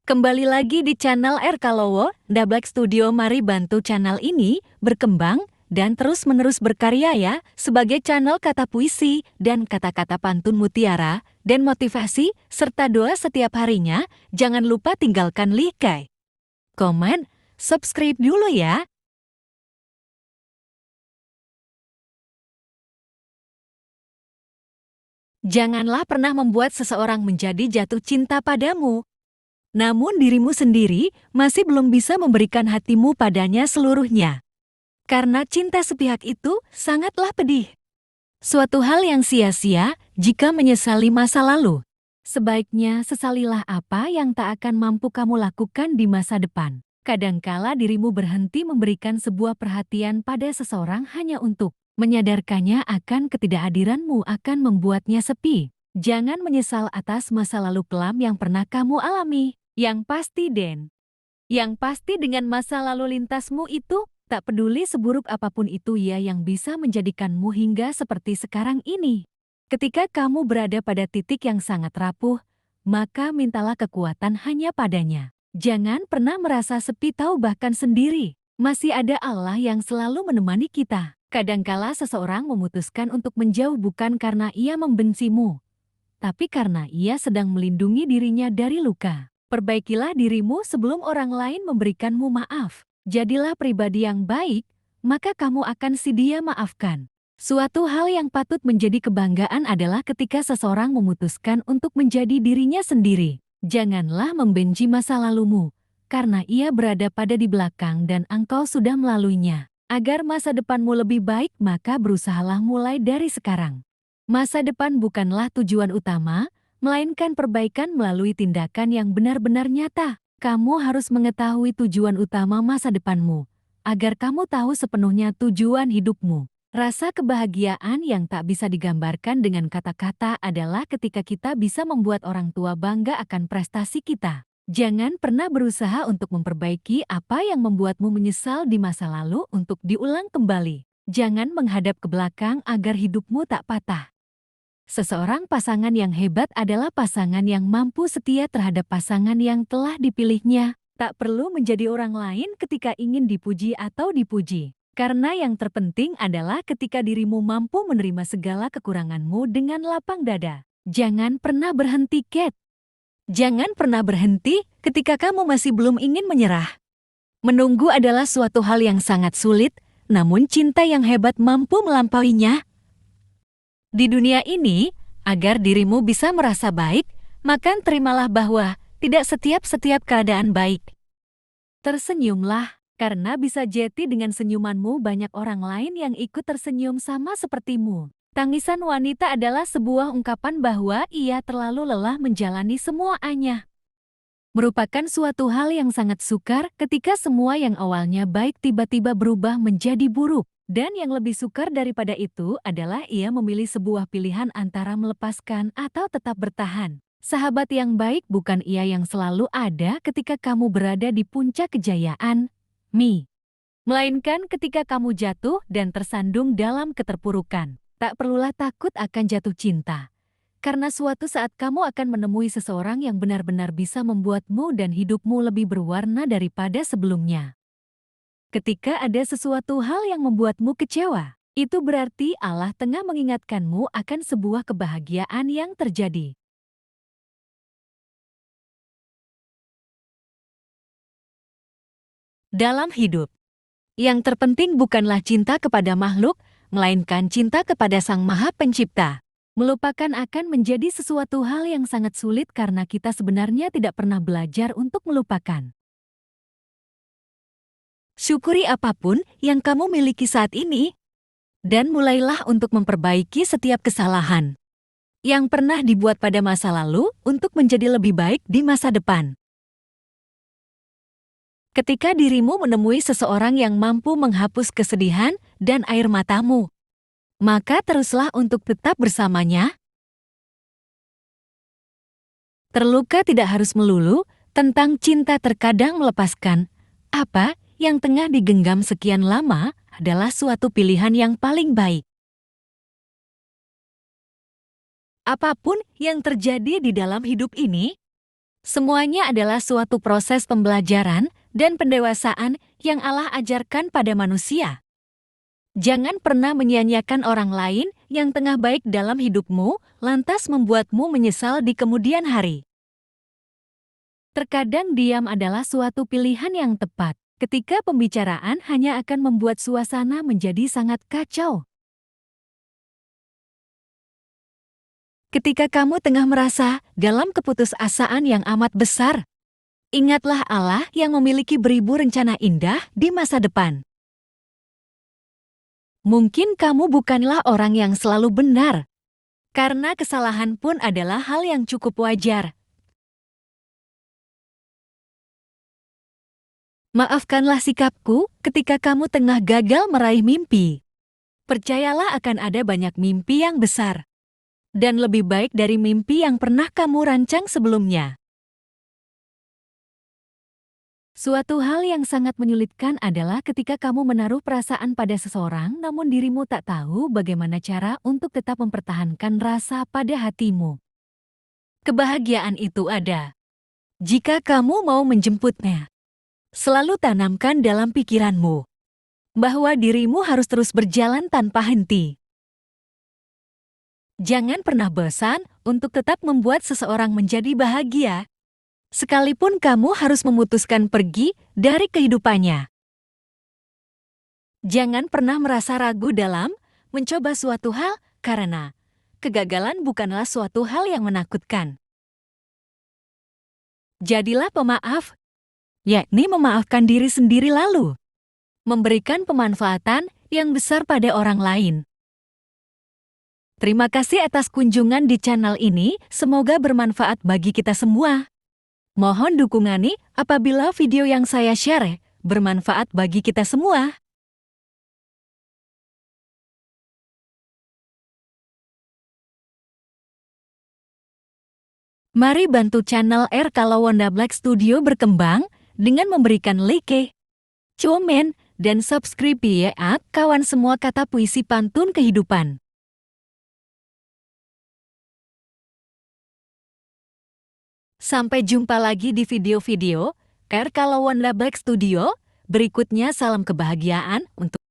Kembali lagi di channel RK Lowo, Dablek Studio. Mari bantu channel ini berkembang dan terus-menerus berkarya ya, sebagai channel kata puisi dan kata-kata pantun mutiara dan motivasi serta doa setiap harinya. Jangan lupa tinggalkan like, komen, subscribe dulu ya. Janganlah pernah membuat seseorang menjadi jatuh cinta padamu, namun dirimu sendiri masih belum bisa memberikan hatimu padanya seluruhnya. Karena cinta sepihak itu sangatlah pedih. Suatu hal yang sia-sia jika menyesali masa lalu. Sebaiknya sesalilah apa yang tak akan mampu kamu lakukan di masa depan. Kadangkala dirimu berhenti memberikan sebuah perhatian pada seseorang hanya untuk menyadarkannya akan ketidakhadiranmu akan membuatnya sepi. Jangan menyesal atas masa lalu kelam yang pernah kamu alami. Yang pasti dengan masa lalu lintasmu itu, tak peduli seburuk apapun itu ia yang bisa menjadikanmu hingga seperti sekarang ini. Ketika kamu berada pada titik yang sangat rapuh, maka mintalah kekuatan hanya padanya. Jangan pernah merasa sepi tahu bahkan sendiri. Masih ada Allah yang selalu menemani kita. Kadangkala seseorang memutuskan untuk menjauh bukan karena ia membencimu, tapi karena ia sedang melindungi dirinya dari luka. Perbaikilah dirimu sebelum orang lain memberikanmu maaf. Jadilah pribadi yang baik, maka kamu akan dia maafkan. Suatu hal yang patut menjadi kebanggaan adalah ketika seseorang memutuskan untuk menjadi dirinya sendiri. Janganlah membenci masa lalumu, karena ia berada pada di belakang dan engkau sudah melaluinya. Agar masa depanmu lebih baik, maka berusahalah mulai dari sekarang. Masa depan bukanlah tujuan utama, melainkan perbaikan melalui tindakan yang benar-benar nyata. Kamu harus mengetahui tujuan utama masa depanmu, agar kamu tahu sepenuhnya tujuan hidupmu. Rasa kebahagiaan yang tak bisa digambarkan dengan kata-kata adalah ketika kita bisa membuat orang tua bangga akan prestasi kita. Jangan pernah berusaha untuk memperbaiki apa yang membuatmu menyesal di masa lalu untuk diulang kembali. Jangan menghadap ke belakang agar hidupmu tak patah. Seseorang pasangan yang hebat adalah pasangan yang mampu setia terhadap pasangan yang telah dipilihnya. Tak perlu menjadi orang lain ketika ingin dipuji atau dipuji. Karena yang terpenting adalah ketika dirimu mampu menerima segala kekuranganmu dengan lapang dada. Jangan pernah berhenti, Kate. Jangan pernah berhenti ketika kamu masih belum ingin menyerah. Menunggu adalah suatu hal yang sangat sulit, namun cinta yang hebat mampu melampauinya. Di dunia ini, agar dirimu bisa merasa baik, maka terimalah bahwa tidak setiap keadaan baik. Tersenyumlah, karena bisa jadi dengan senyumanmu banyak orang lain yang ikut tersenyum sama sepertimu. Tangisan wanita adalah sebuah ungkapan bahwa ia terlalu lelah menjalani semuanya. Merupakan suatu hal yang sangat sukar ketika semua yang awalnya baik tiba-tiba berubah menjadi buruk. Dan yang lebih sukar daripada itu adalah ia memilih sebuah pilihan antara melepaskan atau tetap bertahan. Sahabat yang baik bukan ia yang selalu ada ketika kamu berada di puncak kejayaan, melainkan ketika kamu jatuh dan tersandung dalam keterpurukan. Tak perlulah takut akan jatuh cinta, karena suatu saat kamu akan menemui seseorang yang benar-benar bisa membuatmu dan hidupmu lebih berwarna daripada sebelumnya. Ketika ada sesuatu hal yang membuatmu kecewa, itu berarti Allah tengah mengingatkanmu akan sebuah kebahagiaan yang terjadi. Dalam hidup, yang terpenting bukanlah cinta kepada makhluk, melainkan cinta kepada Sang Maha Pencipta. Melupakan akan menjadi sesuatu hal yang sangat sulit karena kita sebenarnya tidak pernah belajar untuk melupakan. Syukuri apapun yang kamu miliki saat ini, dan mulailah untuk memperbaiki setiap kesalahan yang pernah dibuat pada masa lalu untuk menjadi lebih baik di masa depan. Ketika dirimu menemui seseorang yang mampu menghapus kesedihan dan air matamu, maka teruslah untuk tetap bersamanya. Terluka tidak harus melulu tentang cinta, terkadang melepaskan apa yang tengah digenggam sekian lama adalah suatu pilihan yang paling baik. Apapun yang terjadi di dalam hidup ini, Semuanya adalah suatu proses pembelajaran dan pendewasaan yang Allah ajarkan pada manusia. Jangan pernah menyia-nyiakan orang lain yang tengah baik dalam hidupmu, lantas membuatmu menyesal di kemudian hari. Terkadang diam adalah suatu pilihan yang tepat, ketika pembicaraan hanya akan membuat suasana menjadi sangat kacau. Ketika kamu tengah merasa dalam keputusasaan yang amat besar, ingatlah Allah yang memiliki beribu rencana indah di masa depan. Mungkin kamu bukanlah orang yang selalu benar, karena kesalahan pun adalah hal yang cukup wajar. Maafkanlah sikapku ketika kamu tengah gagal meraih mimpi. Percayalah akan ada banyak mimpi yang besar dan lebih baik dari mimpi yang pernah kamu rancang sebelumnya. Suatu hal yang sangat menyulitkan adalah ketika kamu menaruh perasaan pada seseorang namun dirimu tak tahu bagaimana cara untuk tetap mempertahankan rasa pada hatimu. Kebahagiaan itu ada jika kamu mau menjemputnya. Selalu tanamkan dalam pikiranmu bahwa dirimu harus terus berjalan tanpa henti. Jangan pernah bosan untuk tetap membuat seseorang menjadi bahagia, sekalipun kamu harus memutuskan pergi dari kehidupannya. Jangan pernah merasa ragu dalam mencoba suatu hal karena kegagalan bukanlah suatu hal yang menakutkan. Jadilah pemaaf, yakni memaafkan diri sendiri lalu memberikan pemanfaatan yang besar pada orang lain. Terima kasih atas kunjungan di channel ini, semoga bermanfaat bagi kita semua. Mohon dukungannya apabila video yang saya share bermanfaat bagi kita semua. Mari bantu channel R Kalawanda Black Studio berkembang dengan memberikan like, komen, dan subscribe ya kawan semua kata puisi pantun kehidupan. Sampai jumpa lagi di video-video R Kalawanda Black Studio berikutnya. Salam kebahagiaan untuk